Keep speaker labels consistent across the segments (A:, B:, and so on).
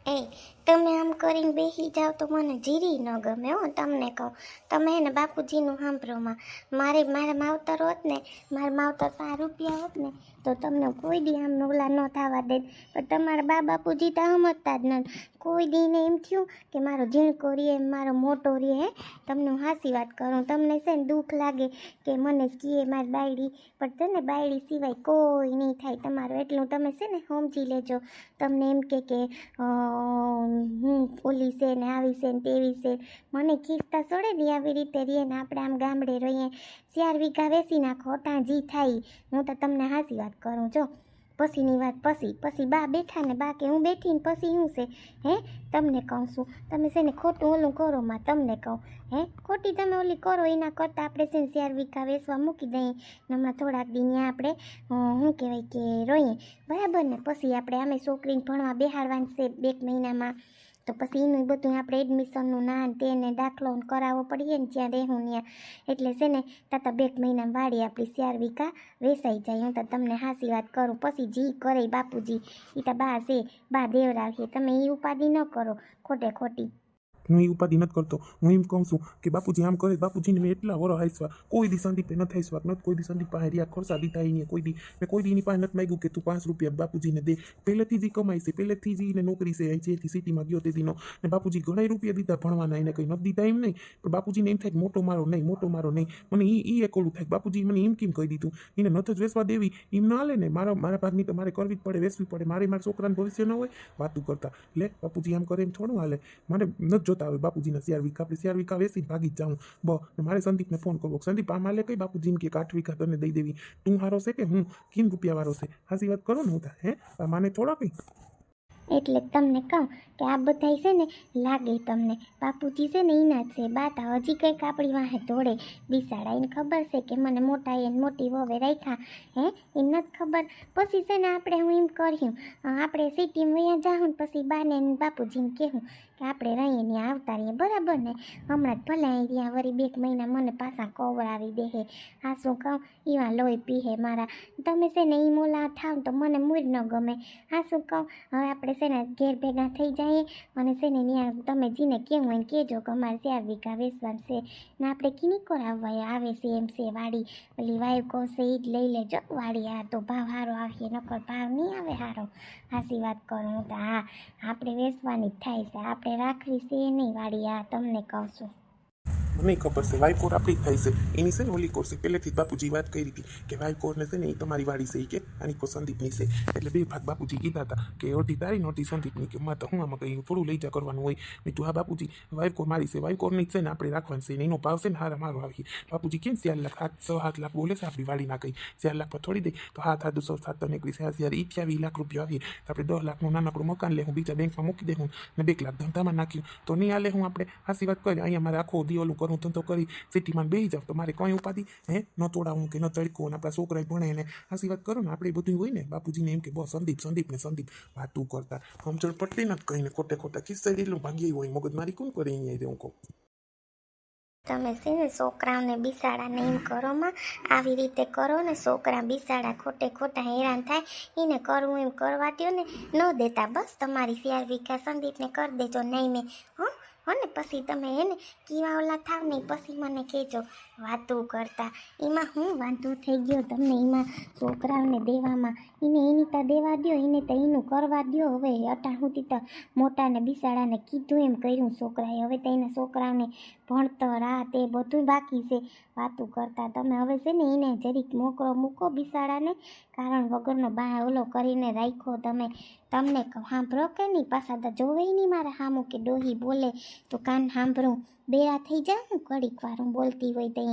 A: એ તમે આમ કરીને બેસી જાઓ તો મને જીરી ન ગમે હો. તમને કહું, તમે એને બાપુજીનું સાંભળોમાં. મારા માવતર હોત ને, મારા માવતર 5 રૂપિયા હોત ને તો તમને કોઈ દી આમ નોલા ન થવા દે. પણ તમારા બાપુજી તો સમજતા જ નથી. કોઈ દીને એમ થયું કે મારો ઝીણકો રીએ, મારો મોટો રીએ. હે, તમને હું હાસી વાત કરું, તમને છે ને દુઃખ લાગે કે મને કીએ મારી બાયડી, પણ છે ને બાયડી સિવાય કોઈ નહીં થાય તમારું. એટલું તમે છે ને સમજી લેજો. તમને એમ કે હું ઓલી છે ને આવી છે ને તેવી છે, મને ખીચતા છોડે ને આવી રીતે રહીએ ને આપણે આમ ગામડે રહીએ. 4 વીઘા વેચી નાખો અટાણ જી થાય. હું તો તમને હાસી વાત કરું. જો પછીની વાત પછી બા બેઠા ને બા કે હું બેઠી ને પછી શું છે. હે, તમને કહું છું, તમે છે ને ખોટું ઓલું કરો માં. તમને કહું, હે ખોટી તમે ઓલી કરો એના કરતાં આપણે છે ને 4 વીઘા વેચવા મૂકી દઈએ ને હમણાં થોડાક દી આપણે શું કહેવાય કે રહીએ, બરાબર ને. પછી આપણે આમે છોકરીને ભણવા બેહાડવાની છે 2 મહિનામાં, તો પછી એનું બધું આપણે એડમિશનનું ના તેને દાખલો કરાવવો પડીએ ને જ્યાં રહેવું ત્યાં. એટલે છે ને તાતા 2 મહિનામાં વાડી આપણી 4 વીઘા વેચાઈ જાય. હું તો તમને હાસી વાત કરું. પછી જી કરે બાપુજી, એ તો બા છે, બા દેવરાવીએ. તમે એ ઉપાધિ ન કરો ખોટી.
B: હું એ ઉપાધિ નથી કરતો. હું એમ કહું છું કે બાપુજી આમ કરે. બાપુજીને મેં એટલા વરો હાઈસવા, કોઈ દી સંદીપે નથી હાઈસવા, નથી કોઈ દી સંદીપ પાસે રહ્યા ખર્ચા દીધા એને કોઈ દી. મેં કોઈ દી એની પાસે નથી માગ્યું કે તું 5 રૂપિયા બાપુજીને દે. પહેલેથી જ કમાઈ છે, પહેલેથી જ એને નોકરી છે, જેથી સિટીમાં ગયો તેથીનો. ને બાપુજી ઘણા રૂપિયા દીધા ભણવાના, એને કંઈ નથી દીધા એમ નહીં. પણ બાપુજીને એમ થાય કે મોટો મારો નહીં. મને એ એક ઓલું થાય. બાપુજી મને એમ કેમ કહી દીધું, એને નથી જ વેચવા દેવી એમ ના હાલે ને. મારા ભાગની તો મારે કરવી જ પડે, વેચવી પડે. મારા છોકરાને ભવિષ્ય ન હોય વાતું કરતા. લે બાપુજી આમ કરે એમ થોડું હાલે. મારે નથી જોતા આવે બાપુજીના 4 વીઘા. આપણે 4 વીઘા વેચીને ભાગી જ જાઉં. મારે સંદીપને ફોન કરવો, સંદીપ આમાં લે કઈ બાપુજીને કે 8 વીઘા તને દઈ દેવી. તું હારો છે કે હું કિન રૂપિયા વાળો છે? હાસી વાત કરો ને. હું હે માને થોડા કઈ.
A: એટલે તમને કહું કે આ બધાય છે ને લાગે તમને બાપુજી છે ને એના જ છે. બાતા હજી કંઈક આપણી વાહે દોડે બિસાડા. એને ખબર છે કે મને મોટા એને મોટી વવે રાખ્યા. હે, એમ નથી ખબર. પછી છે ને આપણે હું એમ કર્યું, આપણે સિટીમાં વયા જાઉં ને પછી બાને બાપુજીને કહેવું કે આપણે રહીએ ત્યાં આવતા રહીએ, બરાબર ને. હમણાં જ ભલે ત્યાં વળી 2 મહિના મને પાછા કવરાવી દે. હે આ શું કહું, એવા લોહી પીહે મારા. તમે છે ને એ મોલા થાવ તો મને મૂળ ન ગમે. આ શું કહું, હવે આપણે છે ને ઘેર ભેગા થઈ જઈએ અને છે ને ત્યાં તમે જીને કેવું હોય કહેજો કે અમારે 4 વીઘા વેચવાનું છે ને આપણે કિની કરાવવા આવે છે એમ છે વાડી. પેલી વાયુ કહશે એ જ લઈ લેજો વાડી. આ તો ભાવ સારો આવીએ, નકર ભાવ નહીં આવે સારો. હાસી વાત કરું તો હા, આપણે વેચવાની જ થાય છે, આપણે રાખવી છે નહીં વાડી. આ તમને કહું છું.
B: મને ખબર છે વાયકોર આપણી જ થાય છે. એની છે ને ઓલી કોર છે. પહેલેથી જ બાપુજી વાત કરી હતી કે વાયકોરને છે ને એ તમારી વાડી છે કે આની કો સંદીપની છે. એટલે 2 ભાગ બાપુજી કીધા હતા કે અડધી તારી ને અડધી સંદીપની. કે માં તો હું આમાં કંઈ થોડું લઈ જા કરવાનું હોય. મેં તું હા બાપુજી વાયકોર મારી છે, વાયકોરની છે ને આપણે રાખવાની છે. એનો ભાવ છે ને હારા મારો આવીએ. બાપુજી કેમ 4 લાખ 7 લાખ બોલે છે આપણી વાડીના કંઈ 4 લાખ પર થોડી દે. તો હા 7 28 લાખ રૂપિયા આવીએ. તો આપણે 10 લાખનું નાનકડું મકાન લેવું, બીજા બેંકમાં મૂકી દેવું ને 2 લાખ ધંધામાં નાખ્યું તો નહીં હાલે. હું આપણે હાસી વાત કરી. અહીંયા મારે આખો દિયોલું કરું ધંધો કરી સિટીમાં બેસી જાવ તો મારે કંઈ ઉપાધિ હે ન તોડાવું કે ન તડકો ને આપણા છોકરા ભણે ને. હાસી વાત કરો ને. આપણે બધું હોય ને બાપુજીને એમ કે બસ સંદીપ વાતું કરતા સમજણ પડતી નથી. કહીને ખોટા કિસ્સા એટલું ભાંગી હોય મગજ મારી કોણ કરે અહીંયા હું કહું.
A: તમે છે ને છોકરાઓને બિસાડાને એમ કરો માં, આવી રીતે કરો ને. છોકરા બિસાડા ખોટા હેરાન થાય. એને કરવું એમ કરવા દ્યો ને. ન દેતા બસ તમારી 4 વીઘા સંદીપને કરી દેજો. નહીં મેં ને પછી તમે એને કીવા ઓલા થાવ નહીં પછી મને કહેજો વાતું કરતા. એમાં હું વાંધો થઈ ગયો તમને એમાં છોકરાઓને દેવામાં? એની તો દેવા દ્યો, એને તો એનું કરવા દ્યો. હવે અટાણ સુધી તો મોટાને બિસાડાને કીધું એમ કર્યું છોકરાએ. હવે તો એના છોકરાઓને ભણતર આ તે બધું બાકી છે. વાતું કરતા તમે હવે છે ને એને જરીક મોકળો મૂકો બિસાડાને. કારણ વગરનો બા ઓલો કરીને રાખ્યો તમે. તમને સાંભળો કે નહીં? પાછા તો જોવે નહીં મારા સામું કે ડોહી બોલે તો કાન સાંભળું. બેરા થઈ જાઉં હું ઘડીક વાર હું બોલતી હોય તો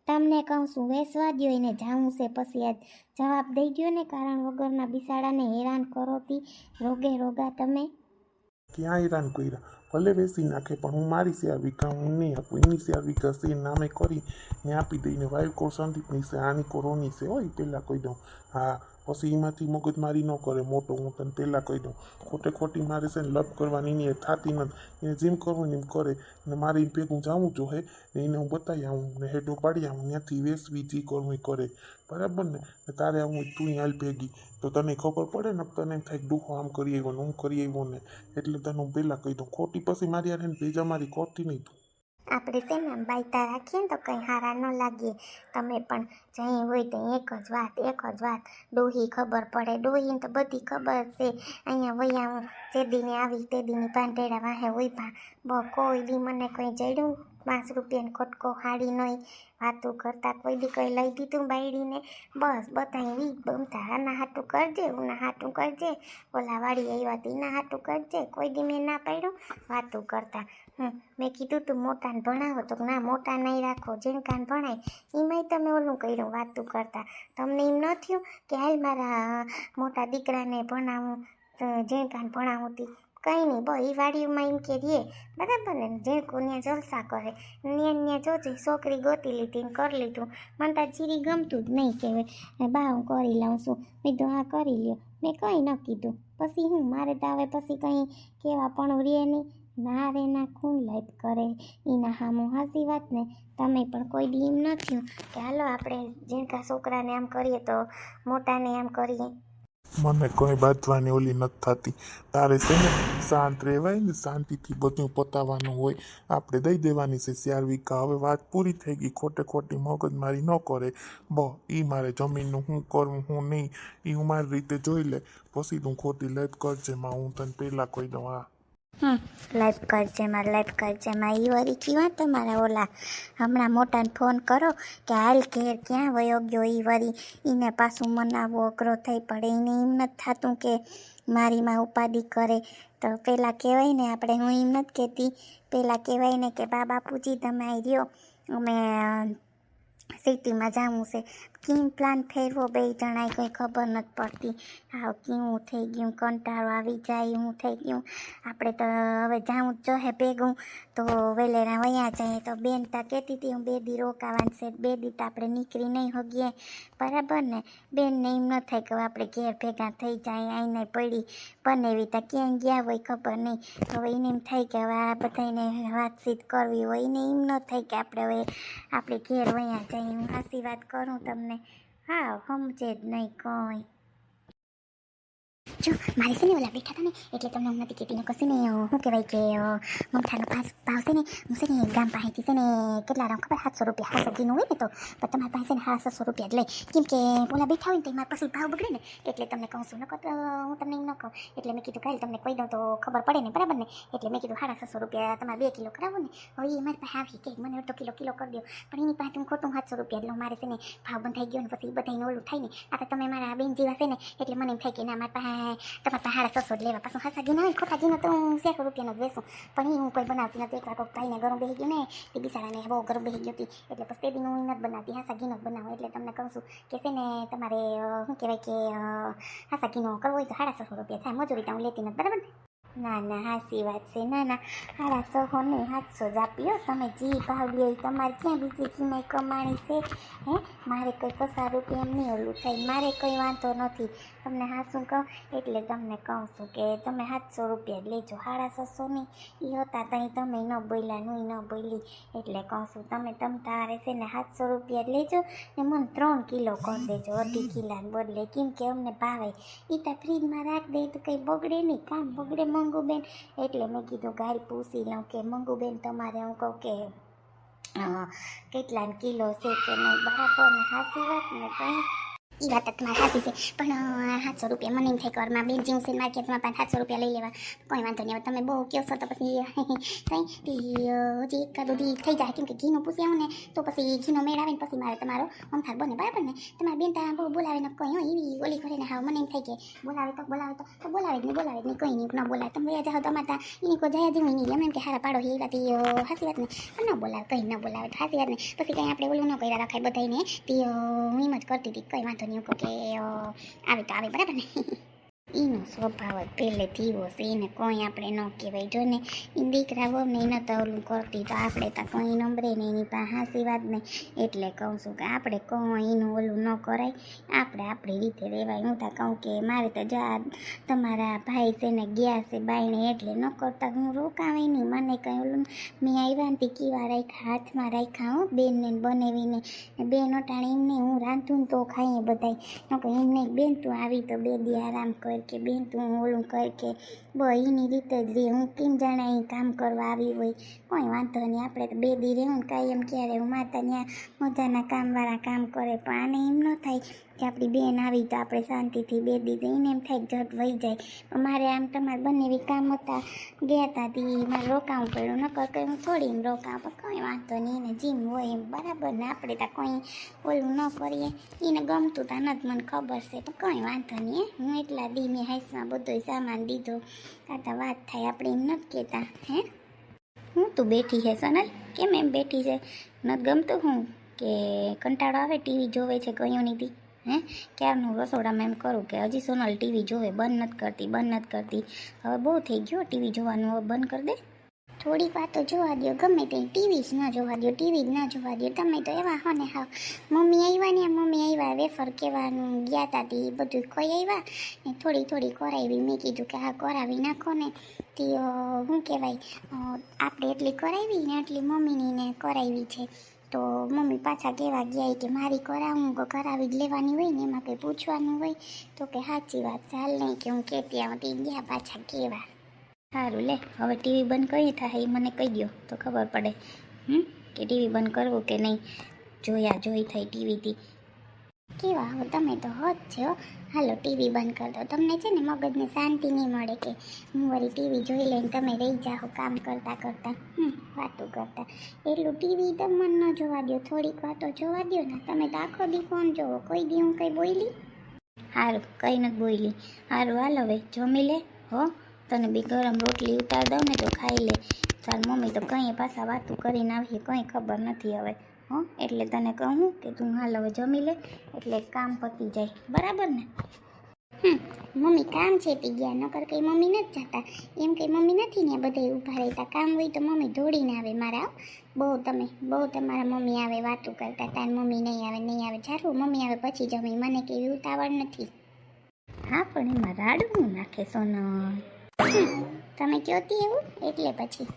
A: તમને કહું છું વેસવા દ્યો એને જાવું છે. પછી આજ જવાબ દઈ દ્યો ને. કારણ વગરના બિસાડાને હેરાન કરોતી રોગા તમે.
B: ક્યાં હેરાન કર્યા? ભલે વેચી નાખે પણ હું મારી 4 વીઘા હું નહીં આપું. એની 4 વીઘા છે નામે કરી ને આપી દઈને વાયુ કોર સંદીપની છે, આની કોરોની છે હોય પહેલાં કહી દઉં. હા પછી એમાંથી મગજમારી ન કરે મોટો. હું તને પહેલાં કહી દઉં, ખોટી મારે છે ને લપ કરવાની એની એ થતી નથી. એને જેમ કરવું ને એમ કરે. ને મારે એને ભેગું જવું જોઈએ ને એને હું બતાવી આવું ને હેડો પાડી આવું, ત્યાંથી વેસવી જે કરવું એ કરે. બરાબર ને? તારે આવું તું હાલ ભેગી, તો તને ખબર પડે ને. તને એમ થાય ડૂહો આમ કરી આવ્યો ને હું કરી આવ્યો ને. એટલે તને હું પહેલાં કહી દઉં, ખોટી પછી મારી યાર એને ભેજા મારી ખોટી નહીં તું.
A: આપણે છે ને બાયતા રાખીએ ને તો કંઈ હારા ન લાગીએ. તમે પણ જઈ હોય તો એક જ વાત. ડોહી ખબર પડે, ડોહીને તો બધી ખબર છે. અહીંયા વૈયા હું જે દીને આવી તે દીની પાંટેડા વાહે હોય કોઈ દી મને કોઈ જડ્યું 5 રૂપિયાની ખોટકો હાડી નહીં. વાતું કરતા કોઈ દી કંઈ લઈ દીધું બાયડીને. બસ બધાય બમતા આના હાટું કરજે, ઉના હાટું કરજે, ઓલા વાળી આવ્યા હતી એના હાટું કરજે. કોઈ દી મેં ના પાડ્યું વાતું કરતા. મેં કીધું તું મોટાને ભણાવો તો ના, મોટા નહીં રાખો, ઝીણકાને ભણાય. એમાંય તમે ઓલું કર્યું વાતું કરતા. તમને એમ ન થયું કે હાલ મારા મોટા દીકરાને ભણાવું, ઝીણકાને ભણાવું હતી? કંઈ નહીં, એ વાડીઓમાં એમ કે રે બરાબર ને, ઝીણકું ત્યાં જલસા કરે. ત્યાં જોજે છોકરી ગોતી લીધી ને કરી લીધું. મને તો જીરી ગમતું જ નહીં કે બા હું કરી લઉં છું. મેં તો હા કરી લ્યો, મેં કંઈ ન કીધું. પછી હું મારે તો આવે પછી કંઈ કહેવા પણ રે નહીં. ના રે ના ખૂન લાઈટ કરે એના હામું. હાસી વાત ને? તમે પણ કોઈ દી એમ ન થયું કે હાલો આપણે ઝીણકા છોકરાને આમ કરીએ તો મોટાને આમ કરીએ?
B: મને કંઈ બાંધવાની ઓલી નથી થતી. તારે છે ને શાંત રહેવાય ને, શાંતિથી બધું પતાવવાનું હોય. આપણે દઈ દેવાની છે 4 વીઘા. હવે વાત પૂરી થઈ ગઈ. ખોટી મગજમારી ન કરે. એ મારે જમીનનું શું કરવું શું નહીં એ હું મારી રીતે જોઈ લે. પછી તું ખોટી લેટ કરજે માં, હું તને પહેલાં કહી દઉં.
A: લાઈફ કરજેમાં એ વળી કીવા તમારા ઓલા હમણાં મોટાને ફોન કરો કે હાલ ઘેર ક્યાં વયો ગયો. એ વળી એને પાછું મનાવવો અઘરો થઈ પડે. એને એમ નથી થતું કે મારીમાં ઉપાધિ કરે. તો પહેલાં કહેવાય ને આપણે, હું એમ નથી કહેતી, પહેલાં કહેવાય ને કે બાપુજી તમે અહીં રહ્યો, અમે સિટીમાં જવું છે. કેમ પ્લાન ફેરવો બે જણાય કંઈ ખબર નથી પડતી. હા કેવું થઈ ગયું, કંટાળો આવી જાય હું થઈ ગયું. આપણે તો હવે જાઉં જ જોઈએ ભેગું. તો વેલેરા વયા જઈએ. તો બેન તા કહેતી હતી હું 2 દી રોકાવાનું છે. 2 દી તો આપણે નીકળી નહીં હોગીએ બરાબર ને? બેનને એમ ન થાય કે આપણે ઘેર ભેગા થઈ જાય. આઈને પડી બનેવી તા ક્યાંય ગયા હોય ખબર નહીં. હવે એને એમ થાય કે હવે આ બધાને વાતચીત કરવી હોય. એને એમ ન થાય કે આપણે ઘેર વયા જઈએ. હું સાચી વાત કરું તમને, હા સમજે જ નહીં કંઈ. જો મારે છે ને ઓલા બેઠા હતા ને એટલે તમને હું નથી કહેતી. કશે ને શું કહેવાય કે મમથાનો ભાવ છે ને, હું છે ને ગામ પાસેથી છે ને કેટલા રામ ખબર 700 રૂપિયા 700 ઘીનું હોય ને તો તમારી પાસે ને 700 રૂપિયા જ લઈ. કેમ કે ઓલા બેઠા હોય ને તો મારે પછી ભાવ બગડે ને, એટલે તમને કહું છું. નકર હું તમને એમ ન કહું. એટલે મેં કીધું કાલે તમને કહી દઉં તો ખબર પડે ને બરાબર ને? એટલે મેં કીધું 750 રૂપિયા તમારે 2 કિલો કરાવો ને. હવે એ મારી પાસે આવી કે મને અડધો કિલો કરી દો, પણ એની પાસે હું ખોટું 700 રૂપિયા એટલે મારે છે ને ભાવ બંધાઈ ગયો ને પછી બધાને ઓલું થાય ને. આ તો તમે મારા બેન જેવા છે ને એટલે મને એમ થાય કે ના મારી પાસે તમારે 600 જ લેવા. પાછું હાસા ઘી ના હોય, ખોટા ઘીનો તો હું 100 રૂપિયાનો જ વેચું. પણ એ હું કોઈ બનાવતી નથી. એકવાર કોઈ ભાઈને ગરમ બેસી ગયું ને, તે બિચારાને બહુ ગરમ બેસી ગયું હતી એટલે પછી તે દિન હું નથી બનાવતી, હાસા ઘીનો જ બનાવું. એટલે તમને કહું છું કે છે ને તમારે શું કહેવાય કે હાસા ઘીનો કરવો હોય તો 650 રૂપિયા થાય. મજૂરી તો હું લેતી નથી બરાબર ને? ના હાસી વાત છે. ના 650 નહીં 700 જ આપીઓ. તમે જી ભાવ લે તમારે ક્યાં બીજી કિંમત કમાણી છે? મારે કંઈ 50 રૂપિયા એમ નહીં ઓલું થાય. મારે કંઈ વાંધો નથી. તમને હાસું કહું એટલે તમને કહું છું કે તમે 700 રૂપિયા જ લેજો. 650 નહીં એ હતા ત્યાં તમે ન બોલ્યા હું ન બોલી એટલે કહું છું. તમે તારે છે ને 700 રૂપિયા જ લેજો ને મને 3 કિલો કરી દેજો, 2.5 કિલાને બદલે. કેમ કે અમને ભાવે એ તો ફ્રીજમાં રાખ દે તો કંઈ બગડે નહીં, કામ બગડે મંગુબેન. એટલે મેં કીધું ગાય પૂછી લઉં કે મંગુબેન તમારે હું કહું કે કેટલા કિલો છે કે નહીં બરાબર ને? સાચી વાત ને? કંઈ એ વાત તમારે સાચી છે. પણ 700 રૂપિયા મને એમ થાય કે વારમાં બેન જેવું છે માર્કેટમાં 700 રૂપિયા લઈ લેવા કોઈ વાંધો નહીં. હવે તમે બહુ કહો છો તો પછી કંઈ હજી એકાદું દી થઈ જાય. કેમ કે ઘીનું પૂછી આવું ને તો પછી ઘીનો મેળ આવે ને પછી મારે તમારો અમથાર બને બરાબર ને? તમારે બેન ત્યાં બહુ બોલાવે ને કંઈ હોય એવી ઓલી કરે ને. હા મને એમ થાય કે બોલાવે તો બોલાવે જ નહીં કંઈ નહીં. ન બોલાવે તમે વયા જાઓ તો અમારે એની કોઈ જયા જેવું નહીં. એમ કે હારા પાડો એ વાત સાચી વાત ને? પણ ન બોલાવે કંઈ ન બોલાવે તો સાચી વાત ને? પછી કંઈ આપણે ઓલું ન કર્યા રાખાય બધાને. તે હું એમ જ કરતી હતી કંઈ વાંધો નહીં કે આવે તો આવે બરાબર ને? એનો સ્વભાવ જ પહેલેથી એવો છે, એને કોઈ આપણે ન કહેવાય. જો ને એ દીકરા વહુને ન તો ઓલું કરતી તો આપણે તો કંઈ નંબરે નહીં, એની પાસે હાસી વાત નહીં. એટલે કહું છું કે આપણે કોઈ એનું ઓલું ન કરાય, આપણે આપણી રીતે રહેવાય. હું તો કહું કે મારે તો જા તમારા ભાઈ છે ને ગયા છે બાયણે, એટલે ન કરતા હું રોકાવી નહીં. મને કંઈ ઓલું મેં આવ્યા ને કેવા રાખ્યા, હાથમાં રાખ્યા હો બેનને બનાવીને. બેન અટાણે એમને હું રાંધું ને તો ખાઈએ બધાય. ન કે એમને બેન તું આવી તો 2 દી આરામ કર, કે બેન તું ઓલું કર, કે એની રીતે જ રહે. હું કેમ જાણે અહીં કામ કરવા આવી હોય, કોઈ વાંધો નહીં, આપણે તો 2 દી રહેવું ને કાંઈ એમ ક્યારે હું માતા ત્યાં મજાના કામવાળા કામ કરે. પણ આને એમ ન થાય કે આપણી બેન આવી તો આપણે શાંતિથી 2 દી એને એમ થાય જટ વહી જાય. પણ મારે આમ તમારે બંને કામ હતા ગયા હતા તે મારે રોકાવું પડ્યું, નકર કંઈ હું થોડી એમ રોકાવ. પણ કંઈ વાંધો નહીં, એને જીમ હોય એમ બરાબર ને, આપણે તો કંઈ ઓલું ન કરીએ. એને ગમતું તા નથી મને ખબર છે, પણ કંઈ વાંધો નહીં. હું એટલા દી મેં હાઈસમાં બધો સામાન દીધો, કાંતા વાત થાય, આપણે એમ નથી કહેતા. હે હું તું બેઠી છે સોનલ, કેમ એમ બેઠી છે? નથી ગમતું હું કે કંટાળો આવે ટીવી જોવે છે કયો નથી? હે ક્યારનું રસોડામાં એમ કરું કે હજી સોનલ ટીવી જોવે, બંધ નથી કરતી. હવે બહુ થઈ ગયો ટીવી જોવાનું, હવે બંધ કરી દે. થોડીક વાર તો જોવા દો, ગમે તે ટીવી જ ન જોવા દો, ટીવી જ ના જોવા દો. તમે તો એવા હો ને હાવ. મમ્મી આવ્યા વેફર કહેવાનું ગયા હતા તે બધું ખોઈ આવ્યા ને થોડી કરાવી. મેં કીધું કે હા કરાવી નાખો ને. તે શું કહેવાય, આપણે એટલી કરાવી ને એટલી મમ્મીની ને કરાવી છે. તો મમ્મી પાછા કહેવા ગયા કે મારી કરાવી જ લેવાની હોય ને, એમાં કંઈ પૂછવાનું હોય તો કે સાચી વાત ચાલ નહીં કે હું કહેતી આવતી. ગયા પાછા કહેવા. સારું લે, હવે ટીવી બંધ કઈ થાય એ મને કહી દો તો ખબર પડે કે ટીવી બંધ કરવું કે નહીં. જોઈ થઈ ટીવીથી કેવા હો તમે તો હોત છો. હાલો ટીવી બંધ કરી દો, તમને છે ને મગજને શાંતિ નહીં મળે કે હું વળી ટીવી જોઈ લઈને તમે રહી જાઓ કામ કરતાં વાતું કરતા. એટલું ટીવી તો મન ન જોવા દો, થોડીક વાતો જોવા દો ને. તમે તો આખો દી ફોન જોવો, કોઈ દી હું કંઈ બોલી? સારું કંઈ નથી બોલી. સારું હાલ હવે જમી લે હો, તને બી ગરમ રોટલી ઉતાર દઉં ને તો ખાઈ લે. તાર મમ્મી તો કંઈ પાછા વાતું કરીને આવીએ કંઈ ખબર નથી હવે. એટલે તને કહું કે તું હાલ હવે જમી લે, એટલે કામ પતી જાય, બરાબર ને? મમ્મી કામ છે તે ગયા, નકર કંઈ મમ્મી નથી જતા. એમ કંઈ મમ્મી નથી ને બધા ઊભા રહેતા. કામ હોય તો મમ્મી દોડીને આવે મારા. બહુ તમારા મમ્મી આવે વાતું કરતા. તાર મમ્મી નહીં આવે ચારું મમ્મી આવે પછી જમી. મને કેવી ઉતાવળ નથી. હા પણ એમાં રાડવું નાખે સોનલ. તમે કહોતી એવું એટલે પછી